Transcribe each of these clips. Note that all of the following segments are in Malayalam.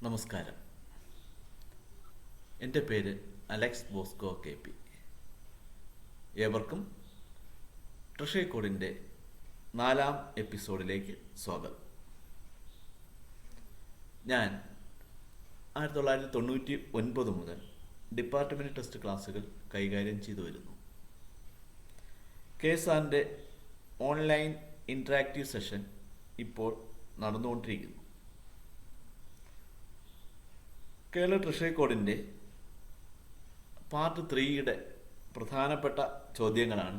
നമസ്കാരം. എൻ്റെ പേര് അലക്സ് ബോസ്കോ KP. ഏവർക്കും ട്രഷറി കോഡിൻ്റെ 4ാം എപ്പിസോഡിലേക്ക് സ്വാഗതം. ഞാൻ 1999 മുതൽ ഡിപ്പാർട്ട്മെൻറ്റ് ടെസ്റ്റ് ക്ലാസ്സുകൾ കൈകാര്യം ചെയ്തു വരുന്നു. KSARൻ്റെ ഓൺലൈൻ ഇൻട്രാക്റ്റീവ് സെഷൻ ഇപ്പോൾ നടന്നുകൊണ്ടിരിക്കുന്നു. കേരള ട്രഷറി കോഡിൻ്റെ പാർട്ട് 3യുടെ പ്രധാനപ്പെട്ട ചോദ്യങ്ങളാണ്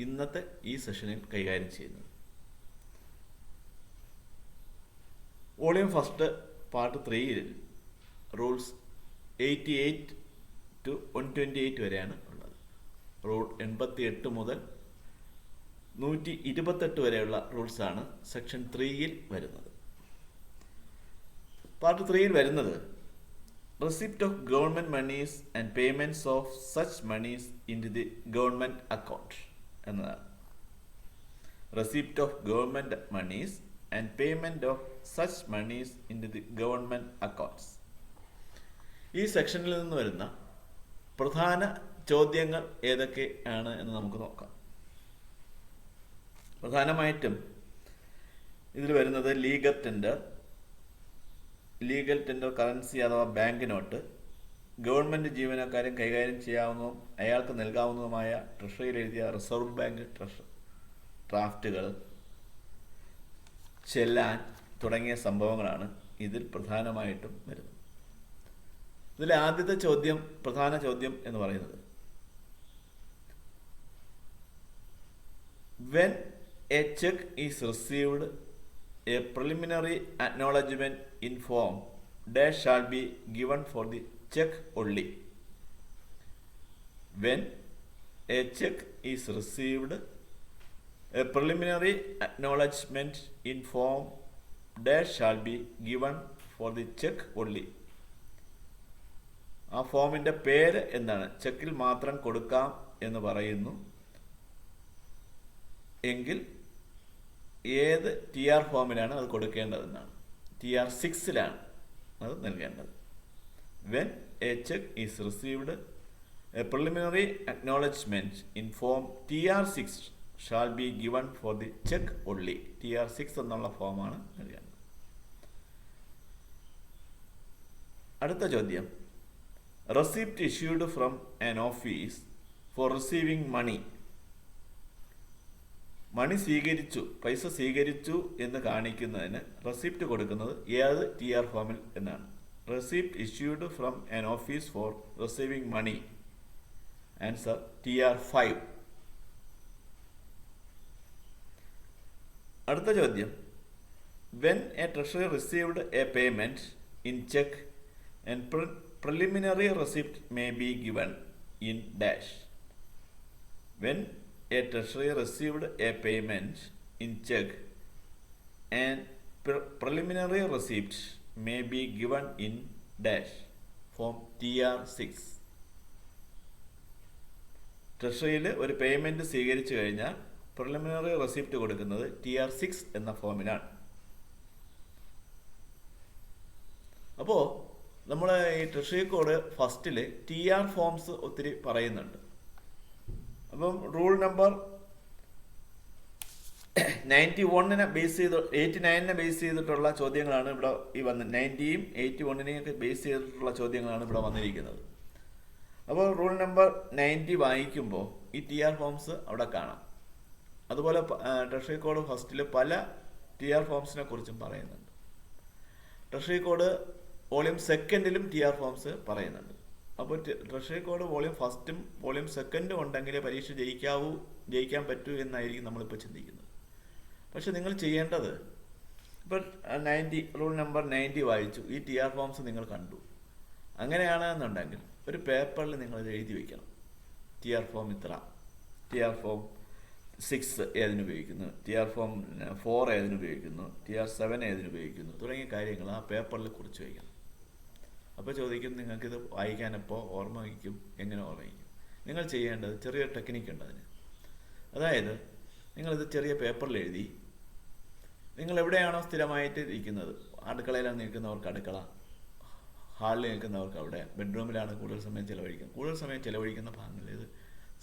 ഇന്നത്തെ ഈ സെഷനിൽ കൈകാര്യം ചെയ്യുന്നത്. വോളിയം ഫസ്റ്റ് പാർട്ട് 3യിൽ റൂൾസ് 88 to 128 വരെയാണ് ഉള്ളത്. റൂൾ 88 മുതൽ 128 വരെയുള്ള റൂൾസാണ് സെക്ഷൻ 3യിൽ വരുന്നത്. പാർട്ട് 3യിൽ വരുന്നത് receipt of government monies and payments of such monies into the government account എന്നതാണ്. receipt of government monies and payment of such monies into the government accounts. ഈ സെക്ഷനിൽ നിന്ന് വരുന്ന പ്രധാന ചോദ്യങ്ങൾ ഏതൊക്കെയാണ് എന്ന് നമുക്ക് നോക്കാം. പ്രധാനമായിട്ടും ഇതിൽ വരുന്നത് ലീഗൽ ടെൻഡർ കറൻസി അഥവാ ബാങ്ക് നോട്ട്, ഗവൺമെൻറ് ജീവനക്കാരും കൈകാര്യം ചെയ്യാവുന്നതും അയാൾക്ക് നൽകാവുന്നതുമായ ട്രഷറിയിൽ എഴുതിയ റിസർവ് ബാങ്ക് ഡ്രാഫ്റ്റുകൾ, ചെല്ലാൻ തുടങ്ങിയ സംഭവങ്ങളാണ് ഇതിൽ പ്രധാനമായിട്ടും വരുന്നത്. ഇതിലെ ആദ്യത്തെ ചോദ്യം, പ്രധാന ചോദ്യം എന്ന് പറയുന്നത്, when a check is received, a preliminary acknowledgement in form dash shall be given for the check only. When a check is received, a preliminary acknowledgement in form dash shall be given for the check only. ആ ഫോമിൻ്റെ പേര് എന്താണ്? ചെക്കിൽ മാത്രം കൊടുക്കാം എന്ന് പറയുന്നു എങ്കിൽ ഏത് TR ഫോമിലാണ് അത് കൊടുക്കേണ്ടതെന്നാണ്. TR 6ലാണ് അത് നൽകേണ്ടത്. When a cheque is received, a preliminary acknowledgement in form TR 6 shall be given for the cheque only. TR 6 എന്നുള്ള ഫോമാണ് നൽകേണ്ടത്. അടുത്ത ചോദ്യം, receipt issued from an office for receiving money. Money സ്വീകരിച്ചു, പൈസ സ്വീകരിച്ചു എന്ന് കാണിക്കുന്നതിന് റെസിപ്റ്റ് കൊടുക്കുന്നത് ഏത് TR ഫോമിൽ എന്നാണ്? Receipt issued from an office for receiving money. Answer TR 5. അടുത്ത ചോദ്യം, when a treasury received a payment in cheque and preliminary receipt may be given in dash. When a treasury received a payment in check and preliminary receipt may be given in dash form TR 6. ട്രഷറിയിൽ ഒരു പേയ്മെൻറ്റ് സ്വീകരിച്ചു കഴിഞ്ഞാൽ പ്രിലിമിനറി റെസിപ്റ്റ് കൊടുക്കുന്നത് TR 6 എന്ന ഫോമിലാണ്. അപ്പോൾ നമ്മൾ ഈ ട്രഷറി കോഡ് ഫസ്റ്റിൽ TR ഫോംസ് ഒത്തിരി പറയുന്നുണ്ട്. അപ്പം റൂൾ നമ്പർ 91 ബേസ് ചെയ്ത് 89 ബേസ് ചെയ്തിട്ടുള്ള ചോദ്യങ്ങളാണ് ഇവിടെ ഈ 90യും 81നെയൊക്കെ ബേസ് ചെയ്തിട്ടുള്ള ചോദ്യങ്ങളാണ് ഇവിടെ വന്നിരിക്കുന്നത്. അപ്പോൾ റൂൾ നമ്പർ 90 വായിക്കുമ്പോൾ ഈ TR ഫോംസ് അവിടെ കാണാം. അതുപോലെ ട്രഷറി കോഡ് ഫസ്റ്റിൽ പല TR ഫോംസിനെ കുറിച്ചും പറയുന്നുണ്ട്. ട്രഷറി കോഡ് വോളിയം സെക്കൻഡിലും TR ഫോംസ് പറയുന്നുണ്ട്. അപ്പോൾ ട്രഷറി കോഡ് വോളിയം ഫസ്റ്റും വോളിയം സെക്കൻഡും ഉണ്ടെങ്കിലേ പരീക്ഷ ജയിക്കാൻ പറ്റൂ എന്നായിരിക്കും നമ്മളിപ്പോൾ ചിന്തിക്കുന്നത്. പക്ഷെ നിങ്ങൾ ചെയ്യേണ്ടത്, ഇപ്പോൾ റൂൾ നമ്പർ 90 വായിച്ചു, ഈ TR ഫോംസ് നിങ്ങൾ കണ്ടു. അങ്ങനെയാണെന്നുണ്ടെങ്കിൽ ഒരു പേപ്പറിൽ നിങ്ങൾ എഴുതി വയ്ക്കണം. TR ഫോം ഇത്ര, TR form 6 ഏതിനുപയോഗിക്കുന്നു, TR form 4 ഏതിനുപയോഗിക്കുന്നു, TR 7 ഏതിനുപയോഗിക്കുന്നു തുടങ്ങിയ കാര്യങ്ങൾ ആ പേപ്പറിൽ കുറിച്ച് വയ്ക്കണം. അപ്പോൾ ചോദിക്കും, നിങ്ങൾക്കിത് വായിക്കാനെപ്പോൾ ഓർമ്മ വയ്ക്കും, എങ്ങനെ ഓർമ്മ വയ്ക്കും? നിങ്ങൾ ചെയ്യേണ്ടത് ചെറിയ ടെക്നിക്കുണ്ട് അതിന്. അതായത് നിങ്ങളിത് ചെറിയ പേപ്പറിൽ എഴുതി, നിങ്ങൾ എവിടെയാണോ സ്ഥിരമായിട്ട് ഇരിക്കുന്നത്, അടുക്കളയിലാണ് നിൽക്കുന്നവർക്ക് അടുക്കള, ഹാളിൽ നിൽക്കുന്നവർക്ക് അവിടെ, ബെഡ്റൂമിലാണ് കൂടുതൽ സമയം ചിലവഴിക്കുന്നത്, കൂടുതൽ സമയം ചിലവഴിക്കുന്ന ഭാഗങ്ങളിൽ ഇത്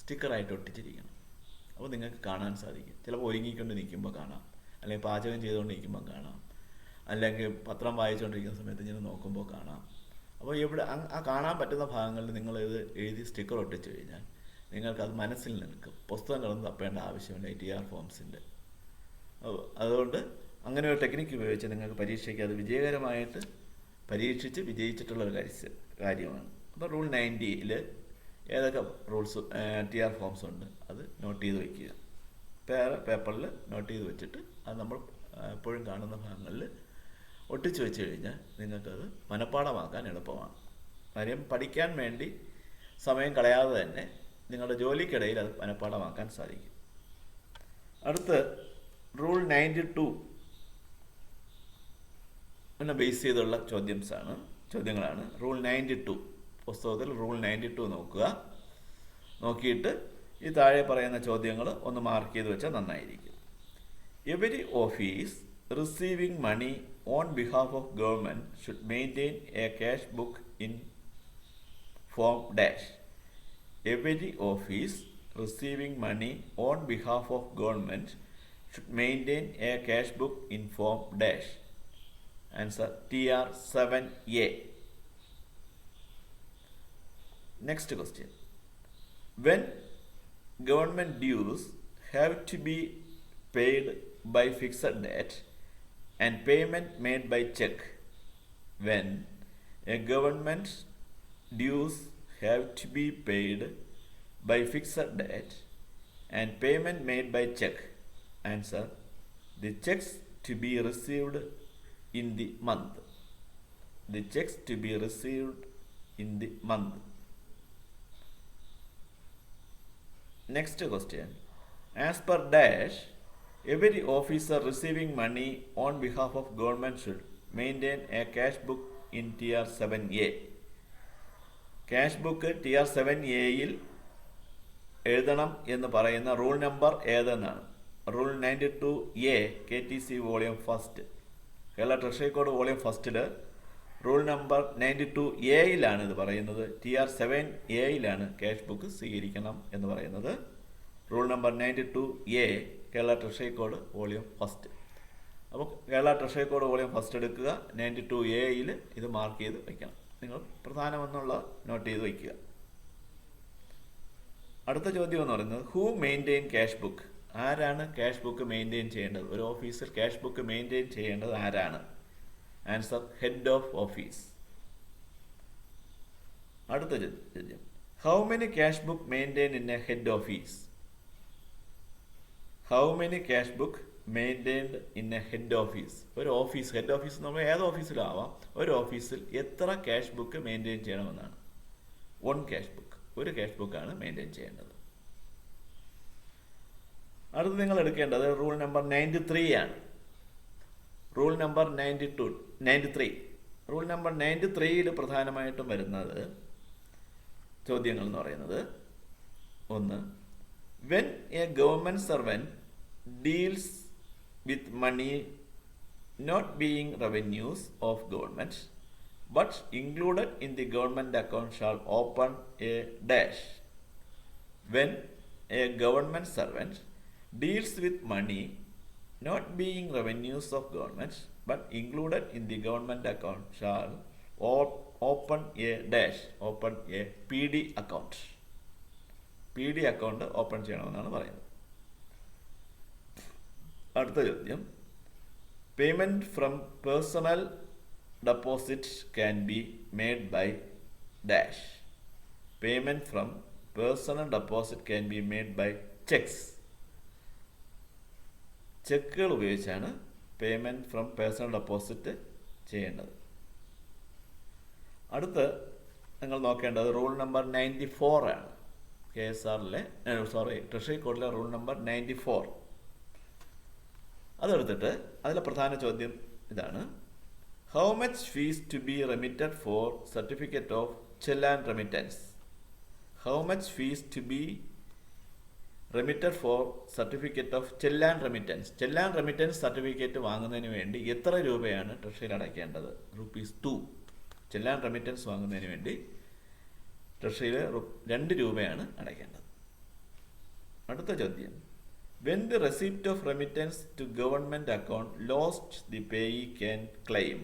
സ്റ്റിക്കറായിട്ട് ഒട്ടിച്ചിരിക്കണം. അപ്പോൾ നിങ്ങൾക്ക് കാണാൻ സാധിക്കും. ചിലപ്പോൾ ഒരുങ്ങിക്കൊണ്ട് നിൽക്കുമ്പോൾ കാണാം, അല്ലെങ്കിൽ പാചകം ചെയ്തുകൊണ്ട് നിൽക്കുമ്പോൾ കാണാം, അല്ലെങ്കിൽ പത്രം വായിച്ചുകൊണ്ടിരിക്കുന്ന സമയത്ത് ഇങ്ങനെ നോക്കുമ്പോൾ കാണാം. അപ്പോൾ ഇവിടെ ആ കാണാൻ പറ്റുന്ന ഭാഗങ്ങളിൽ നിങ്ങളിത് എഴുതി സ്റ്റിക്കർ ഒട്ടിച്ചു കഴിഞ്ഞാൽ നിങ്ങൾക്കത് മനസ്സിൽ നിൽക്കും. പുസ്തകം കിടന്ന് തപ്പേണ്ട ആവശ്യമില്ല ഈ TR ഫോംസിൻ്റെ. അതുകൊണ്ട് അങ്ങനെ ഒരു ടെക്നിക്ക് ഉപയോഗിച്ച് നിങ്ങൾക്ക് പരീക്ഷയ്ക്ക് അത് വിജയകരമായിട്ട് പരീക്ഷിച്ച് വിജയിച്ചിട്ടുള്ള ഒരു കാര്യമാണ്. അപ്പോൾ റൂൾ 90ൽ ഏതൊക്കെ റൂൾസ് TR ഫോംസ് ഉണ്ട് അത് നോട്ട് ചെയ്ത് വയ്ക്കുക. പേപ്പറിൽ നോട്ട് ചെയ്ത് വെച്ചിട്ട് അത് നമ്മൾ എപ്പോഴും കാണുന്ന ഭാഗങ്ങളിൽ ഒട്ടിച്ച് വെച്ച് കഴിഞ്ഞാൽ നിങ്ങൾക്കത് മനഃപ്പാഠമാക്കാൻ എളുപ്പമാണ്. കാര്യം പഠിക്കാൻ വേണ്ടി സമയം കളയാതെ തന്നെ നിങ്ങളുടെ ജോലിക്കിടയിൽ അത് മനഃപ്പാഠമാക്കാൻ സാധിക്കും. അടുത്ത് റൂൾ 92 ബേസ് ചെയ്തുള്ള ചോദ്യങ്ങളാണ്. റൂൾ 92 പുസ്തകത്തിൽ റൂൾ 92 നോക്കുക. നോക്കിയിട്ട് ഈ താഴെ പറയുന്ന ചോദ്യങ്ങൾ ഒന്ന് മാർക്ക് ചെയ്ത് വെച്ചാൽ നന്നായിരിക്കും. Every office receiving money on behalf of government should maintain a cash book in form dash. Every office receiving money on behalf of government should maintain a cash book in form dash. Answer TR7A. Next question. When government dues have to be paid by fixed date and payment made by check. When a government dues have to be paid by fixed date and payment made by check. Answer: the checks to be received in the month. The checks to be received in the month. Next question. As per dash, every officer receiving money on behalf of government should maintain a cash book in TR7A. Cash book TR7Aയിൽ എഴുതണം എന്ന് പറയുന്ന റൂൾ നമ്പർ ഏതെന്നാണ്. Rule 92A KTC volume first, Kerala treasury code volume ഫസ്റ്റിൽ റൂൾ നമ്പർ 92Aയിലാണ് ഇത് പറയുന്നത്. TR7Aയിലാണ് ക്യാഷ് ബുക്ക് സ്വീകരിക്കണം എന്ന് പറയുന്നത്. Rule number 92A Kerala treasury code volume first. അപ്പോൾ Kerala treasury code volume first എടുക്കുക, 92Aയിൽ ഇത് മാർക്ക് ചെയ്ത് വയ്ക്കണം. നിങ്ങൾ പ്രധാനമെന്നുള്ള നോട്ട് ചെയ്ത് വയ്ക്കുക. അടുത്ത ചോദ്യം എന്ന് പറയുന്നത് ഹൂ മെയിൻറ്റെയിൻ ക്യാഷ് ബുക്ക്. ആരാണ് ക്യാഷ് ബുക്ക് മെയിൻറ്റെയിൻ ചെയ്യേണ്ടത്? ഒരു ഓഫീസിൽ ക്യാഷ് ബുക്ക് മെയിൻറ്റെയിൻ ചെയ്യേണ്ടത് ആരാണ്? Answer: head of office. അടുത്ത ചോദ്യം how many cash book maintain in A head office. How many cash book maintained in A head office. ഒരു ഓഫീസ്, ഹെഡ് ഓഫീസ് നമ്മൾ ഏത് ഓഫീസിലാവാം, ഒരു ഓഫീസിൽ എത്ര ക്യാഷ് ബുക്ക് മെയിൻറ്റെയിൻ ചെയ്യണമെന്നാണ്. 1 ക്യാഷ് ബുക്ക്, ഒരു ക്യാഷ് ബുക്കാണ് മെയിൻറ്റെയിൻ ചെയ്യേണ്ടത്. അടുത്ത് നിങ്ങൾ എടുക്കേണ്ടത് റൂൾ നമ്പർ 93 ആണ്. Rule number 93. റൂൾ നമ്പർ 93ൽ പ്രധാനമായിട്ടും വരുന്നത് ചോദ്യങ്ങൾ എന്ന് പറയുന്നത്, ഒന്ന്, when A government servant deals with money not being revenues of government but included in the government account shall open a dash. When a government servant deals with money not being revenues of government but included in the government account shall open a dash. Open a PD account. PD account open ചെയ്യണമെന്നാണ് പറയുന്നത്. അടുത്ത ചോദ്യം, payment from personal deposit can be made by dash. Payment from personal deposit can be made by cheques. ചെക്കുകൾ ഉപയോഗിച്ചാണ് പേയ്മെൻറ്റ് ഫ്രം പേഴ്സണൽ ഡെപ്പോസിറ്റ് ചെയ്യേണ്ടത്. അടുത്ത് നിങ്ങൾ നോക്കേണ്ടത് റൂൾ നമ്പർ 94 ആണ്. ട്രഷറി കോഡിലെ റൂൾ നമ്പർ 94. അതെടുത്തിട്ട് അതിലെ പ്രധാന ചോദ്യം ഇതാണ്, how much fees to be remitted for certificate of challan remittance. How much fees to be remitted for certificate of challan remittance. Challan remittance certificate വാങ്ങുന്നതിന് വേണ്ടി എത്ര രൂപയാണ് ട്രഷറിയിൽ അടയ്ക്കേണ്ടത്? ₹2. ചെല്ലാൻ റെമിറ്റൻസ് വാങ്ങുന്നതിന് വേണ്ടി ട്രഷറിയിൽ 2 രൂപയാണ് അടയ്ക്കേണ്ടത്. അടുത്ത ചോദ്യം, when the receipt of remittance to government account lost, the payee can claim.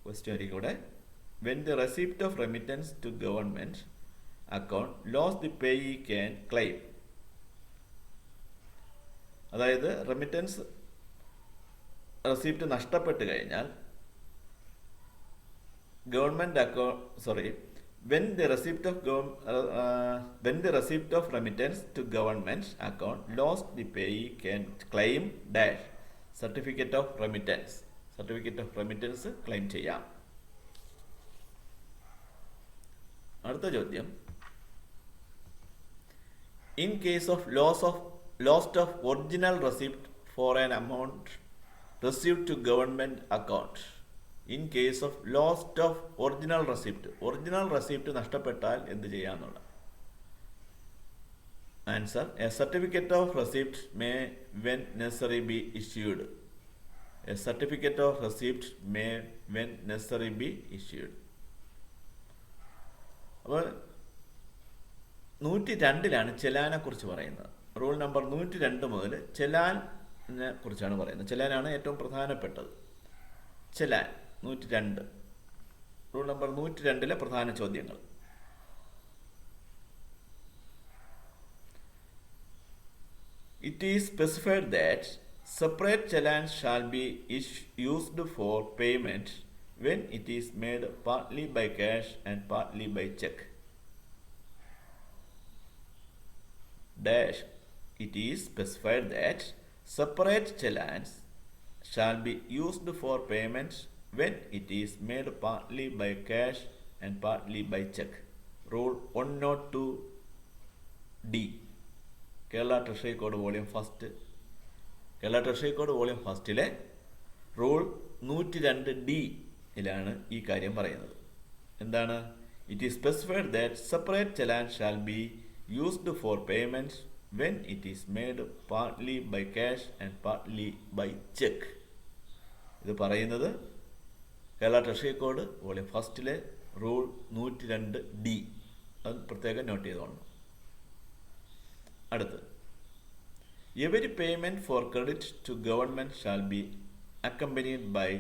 Question ഒരിക്കലൂടെ, when the receipt of remittance to government account lost, the payee can claim. അതായത് റെമിറ്റൻസ് റെസിപ്റ്റ് നഷ്ടപ്പെട്ട് കഴിഞ്ഞാൽ when the receipt of remittance to government account lost, the payee can claim dash certificate of remittance claim ചെയ്യാം. അടുത്ത ചോദ്യം, in case of loss of original receipt for an amount received to government account. In case of loss of original receipt നഷ്ടപ്പെട്ടാൽ എന്ത് ചെയ്യാന്നുള്ള answer, a certificate of receipt may when necessary be issued. A certificate of receipt may when necessary be issued. അപ്പോൾ 102 ചെലാനെ കുറിച്ച് പറയുന്നത്. റൂൾ നമ്പർ 102 മുതൽ ചെലാനെ കുറിച്ചാണ് പറയുന്നത്. ചെലാനാണ് ഏറ്റവും പ്രധാനപ്പെട്ടത്. ചെലാൻ 102, റൂൾ നമ്പർ 102 പ്രധാന ചോദ്യങ്ങൾ. It is specified that separate challan shall be used for payment when it is made partly by cash and partly by check. Dash, it is specified that separate challans shall be used for payment when it is made partly by cash and partly by check. Rule 102D. Kerala treasury code volume 1. Kerala treasury code volume 1 rule 102D ഈ കാര്യം പറയുന്നത്. എന്താണ്? It is specified that separate challan shall be used for payments when it is made partly by cash and partly by check. ഇത് പറയുന്നത് Kerala treasury code volume 1 rule 102D. അത് പ്രത്യേകം നോട്ട് ചെയ്തോളണം. അടുത്ത്, every payment for credit to government shall be accompanied by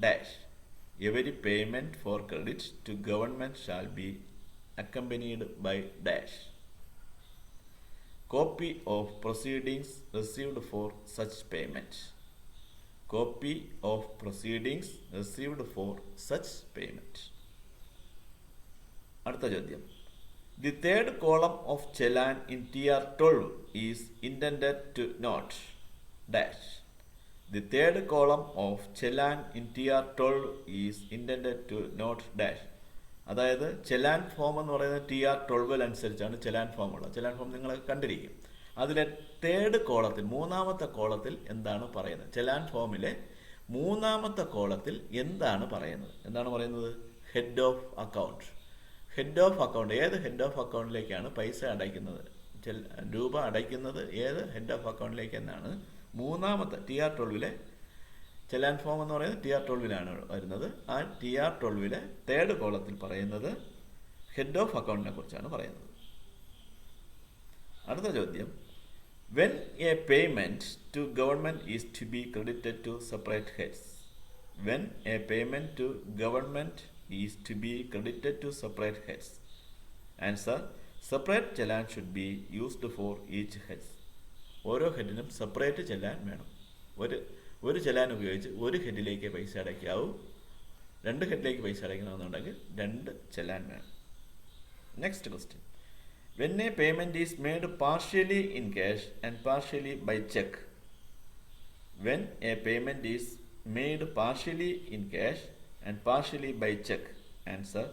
dash. Every payment for credit to government shall be accompanied by dash. Copy of proceedings received for such payment. Copy of proceedings received for such payment. അടുത്ത ചോദ്യം, the third column of challan in TR 12 is intended to note dash. The third column of challan in TR 12 is intended to note dash. അതായത് ചെലാൻ ഫോം എന്ന് പറയുന്നത് TR 12 അനുസരിച്ചാണ് ചെലാൻ ഫോം ഉള്ളത്. ചെലാൻ ഫോം നിങ്ങൾ കണ്ടിരിക്കും. അതിലെ തേർഡ് കോളത്തിൽ, മൂന്നാമത്തെ കോളത്തിൽ എന്താണ് പറയുന്നത്? ചെലാൻ ഫോമിലെ മൂന്നാമത്തെ കോളത്തിൽ എന്താണ് പറയുന്നത്? Head of account. Head of account, ഏത് ഹെഡ് ഓഫ് അക്കൗണ്ടിലേക്കാണ് പൈസ അടയ്ക്കുന്നത്, രൂപ അടയ്ക്കുന്നത് ഏത് ഹെഡ് ഓഫ് അക്കൗണ്ടിലേക്ക് എന്നാണ് മൂന്നാമത്തെ TR 12 ചെലാൻ ഫോം എന്ന് പറയുന്നത് TR 12 വരുന്നത്. ആ TR 12 തേർഡ് കോളത്തിൽ പറയുന്നത് ഹെഡ് ഓഫ് അക്കൗണ്ടിനെ കുറിച്ചാണ് പറയുന്നത്. അടുത്ത ചോദ്യം, when a payment to government is to be credited to separate heads. When a payment to government is to be credited to separate heads. Answer, separate challan should be used for each heads. ഓരോ ഹെഡിനും സെപ്പറേറ്റ് ചെല്ലാൻ വേണം. ഒരു ചെലാൻ ഉപയോഗിച്ച് ഒരു ഹെഡിലേക്ക് പൈസ അടയ്ക്കാവൂ. 2 ഹെഡിലേക്ക് പൈസ അടയ്ക്കണമെന്നുണ്ടെങ്കിൽ 2 ചെലാൻ വേണം. Next question, when a payment is made partially in cash and partially by check. When a payment is made partially in cash and partially by check. Answer,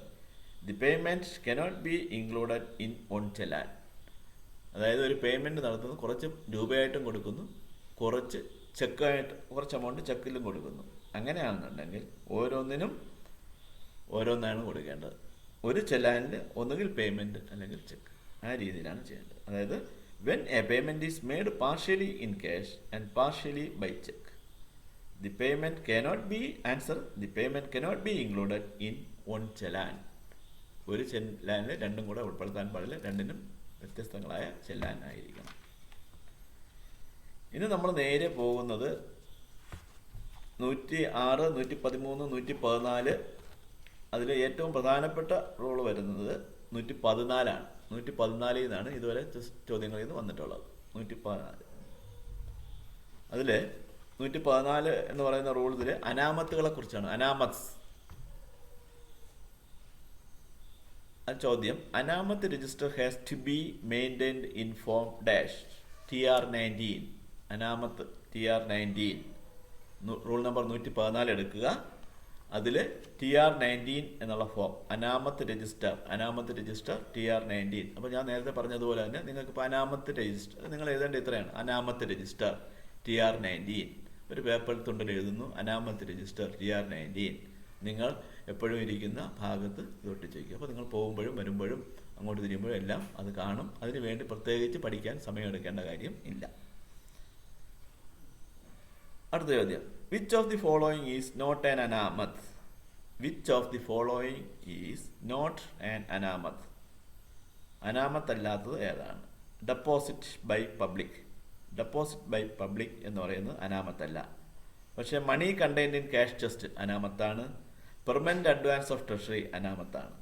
the payment cannot be included in one challan. അതായത് ഒരു പേയ്മെൻറ്റ് നടത്തുന്നത് കുറച്ച് രൂപയായിട്ടും കൊടുക്കുന്നു, കുറച്ച് ചെക്കായിട്ട് കുറച്ച് എമൗണ്ട് ചെക്കിലും കൊടുക്കുന്നു. അങ്ങനെയാണെന്നുണ്ടെങ്കിൽ ഓരോന്നാണ് കൊടുക്കേണ്ടത്. ഒരു ചെലാനിൽ ഒന്നുകിൽ പേയ്മെൻറ്റ് അല്ലെങ്കിൽ ചെക്ക്, ആ രീതിയിലാണ് ചെയ്യേണ്ടത്. അതായത് when a payment is made partially in cash and partially by check, the payment cannot be answer the payment cannot be included in one challan. ഒരു ചെല്ലാനിൽ രണ്ടും കൂടെ ഉൾപ്പെടുത്താൻ പാടില്ല, രണ്ടിനും വ്യത്യസ്തങ്ങളായ ചെല്ലാൻ ആയിരിക്കണം. ഇനി നമ്മൾ നേരെ പോകുന്നത് 106, 113, 114. അതിൽ ഏറ്റവും പ്രധാനപ്പെട്ട റൂൾ വരുന്നത് 114 ആണ്. 114 നിന്നാണ് ഇതുവരെ ചോദ്യങ്ങളിൽ നിന്ന് വന്നിട്ടുള്ളത്. 114 അതിൽ 114 എന്ന് പറയുന്ന റൂളിൽ അനാമത്തുകളെ കുറിച്ചാണ്. അനാമത്സ്. ആ ചോദ്യം, അനാമത്ത് register has to be maintained in form dash TR19. അനാമത്ത് TR19 റൂൾ നമ്പർ 114 എടുക്കുക. അതിൽ TR19 എന്നുള്ള ഫോം, അനാമത്ത് രജിസ്റ്റർ TR19. അപ്പോൾ ഞാൻ നേരത്തെ പറഞ്ഞതുപോലെ തന്നെ നിങ്ങൾക്കിപ്പോൾ അനാമത്ത് രജിസ്റ്റർ നിങ്ങൾ എഴുതേണ്ട ഇത്രയാണ്, അനാമത്ത് രജിസ്റ്റർ TR19. ഒരു പേപ്പർ തുണ്ടിൽ എഴുതുന്നു അനാമത്ത് രജിസ്റ്റർ TR19. നിങ്ങൾ എപ്പോഴും ഇരിക്കുന്ന ഭാഗത്ത് ഇതൊട്ടിച്ച് വയ്ക്കുക. അപ്പോൾ നിങ്ങൾ പോകുമ്പോഴും വരുമ്പോഴും അങ്ങോട്ട് തിരിയുമ്പോഴും എല്ലാം അത് കാണും. അതിനു വേണ്ടി പ്രത്യേകിച്ച് പഠിക്കാൻ സമയമെടുക്കേണ്ട കാര്യം ഇല്ല. അടുത്ത ചോദ്യം, which of the following is not an അനാമത്ത്? Which of the following is not an അനാമത്ത്? അനാമത്തല്ലാത്തത് ഏതാണ്? Deposit by public. Deposit by public എന്ന് പറയുന്നത് അനാമത്തല്ല. പക്ഷേ money contained in cash chest അനാമത്താണ്. പെർമനന്റ് അഡ്വാൻസ് ഓഫ് ട്രഷറി അനാമത്താണ്.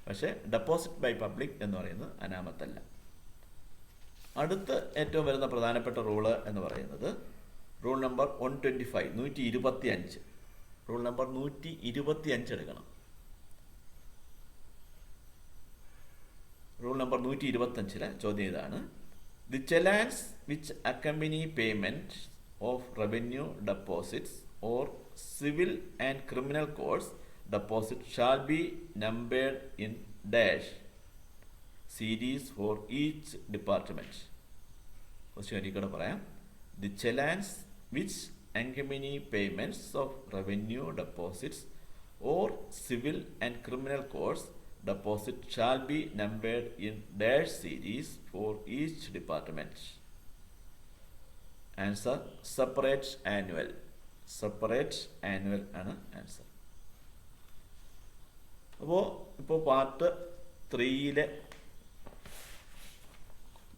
പക്ഷേ ഡെപ്പോസിറ്റ് ബൈ പബ്ലിക് എന്ന് പറയുന്നത് അനാമത്തല്ല. അടുത്ത ഏറ്റവും വരുന്ന പ്രധാനപ്പെട്ട റൂള് എന്ന് പറയുന്നത് റൂൾ നമ്പർ 125, 125. റൂൾ നമ്പർ 125 എടുക്കണം. റൂൾ നമ്പർ 125 ചോദ്യം ഇതാണ്, the challans which accompany payment of revenue deposits or civil and criminal courts deposit shall be numbered in dash series for each department. Question ഒരിക്കലും പറയാം. The challans which accompany payments of revenue deposits or civil and criminal courts deposit shall be numbered in dash series for each department. Answer separate annual. Separate annual ആണ് ആൻസർ. ഇപ്പോൾ പാർട്ട് 3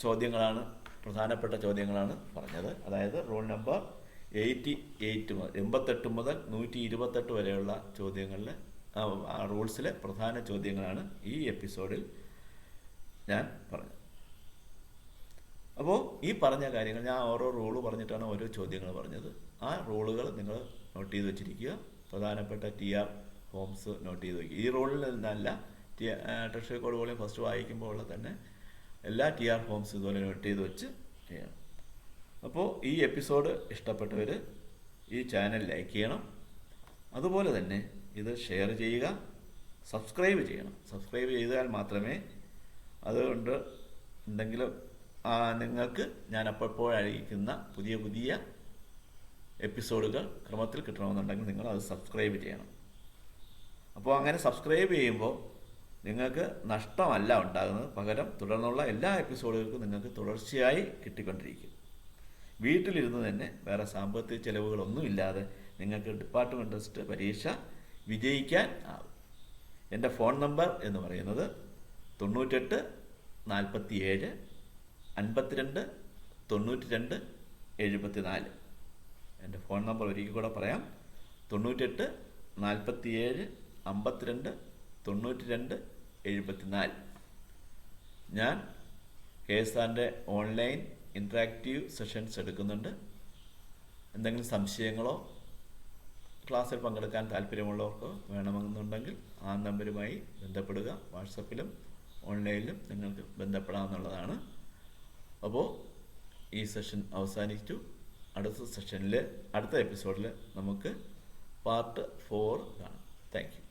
ചോദ്യങ്ങളാണ്, പ്രധാനപ്പെട്ട ചോദ്യങ്ങളാണ് പറഞ്ഞത്. അതായത് റൂൾ നമ്പർ 88 മുതൽ 128 വരെയുള്ള ചോദ്യങ്ങളിൽ ആ റൂൾസിലെ പ്രധാന ചോദ്യങ്ങളാണ് ഈ എപ്പിസോഡിൽ ഞാൻ പറഞ്ഞത്. അപ്പോൾ ഈ പറഞ്ഞ കാര്യങ്ങൾ ഞാൻ ഓരോ റൂള് പറഞ്ഞിട്ടാണ് ഓരോ ചോദ്യങ്ങൾ പറഞ്ഞത്. ആ റൂളുകൾ നിങ്ങൾ നോട്ട് ചെയ്ത് വെച്ചിരിക്കുക. പ്രധാനപ്പെട്ട TR ഫോംസ് നോട്ട് ചെയ്ത് വയ്ക്കുക. ഈ റൂളിൽ നിന്നല്ല, ട്രഷറി കോഡ് വോളിയം ഫസ്റ്റ് വായിക്കുമ്പോൾ ഉള്ള തന്നെ എല്ലാ TR ഫോംസ് ഇതുപോലെ നോട്ട് ചെയ്ത് വെച്ച് ചെയ്യണം. അപ്പോൾ ഈ എപ്പിസോഡ് ഇഷ്ടപ്പെട്ടവർ ഈ ചാനൽ ലൈക്ക് ചെയ്യണം. അതുപോലെ തന്നെ ഇത് ഷെയർ ചെയ്യുക, സബ്സ്ക്രൈബ് ചെയ്യണം. സബ്സ്ക്രൈബ് ചെയ്താൽ മാത്രമേ അതുകൊണ്ട് എന്തെങ്കിലും നിങ്ങൾക്ക് ഞാൻ അപ്പോൾ അയക്കുന്ന പുതിയ പുതിയ എപ്പിസോഡുകൾ ക്രമത്തിൽ കിട്ടണമെന്നുണ്ടെങ്കിൽ നിങ്ങൾ അത് സബ്സ്ക്രൈബ് ചെയ്യണം. അപ്പോൾ അങ്ങനെ സബ്സ്ക്രൈബ് ചെയ്യുമ്പോൾ നിങ്ങൾക്ക് നഷ്ടമല്ല ഉണ്ടാകുന്നത്, പകരം തുടർന്നുള്ള എല്ലാ എപ്പിസോഡുകൾക്കും നിങ്ങൾക്ക് തുടർച്ചയായി കിട്ടിക്കൊണ്ടിരിക്കും. വീട്ടിലിരുന്ന് തന്നെ വേറെ സാമ്പത്തിക ചെലവുകളൊന്നുമില്ലാതെ നിങ്ങൾക്ക് ഡിപ്പാർട്ട്മെൻറ്റ് ടെസ്റ്റ് പരീക്ഷ വിജയിക്കാൻ ആവും. എൻ്റെ ഫോൺ നമ്പർ എന്ന് പറയുന്നത് 98 47 52 92 74. എൻ്റെ ഫോൺ നമ്പർ ഒരിക്കൽ കൂടെ പറയാം, 98 47 52 92 74. ഞാൻ KSRന്റെ ഓൺലൈൻ ഇൻട്രാക്റ്റീവ് സെഷൻസ് എടുക്കുന്നുണ്ട്. എന്തെങ്കിലും സംശയങ്ങളോ ക്ലാസ്സിൽ പങ്കെടുക്കാൻ താല്പര്യമുള്ളവർക്കോ വേണമെന്നുണ്ടെങ്കിൽ ആ നമ്പരുമായി ബന്ധപ്പെടുക. വാട്സപ്പിലും ഓൺലൈനിലും നിങ്ങൾക്ക് ബന്ധപ്പെടാവുന്നതാണ്. അപ്പോൾ ഈ സെഷൻ അവസാനിച്ചു. അടുത്ത സെഷനിൽ, അടുത്ത എപ്പിസോഡിൽ നമുക്ക് പാർട്ട് 4 കാണാം. Thank you.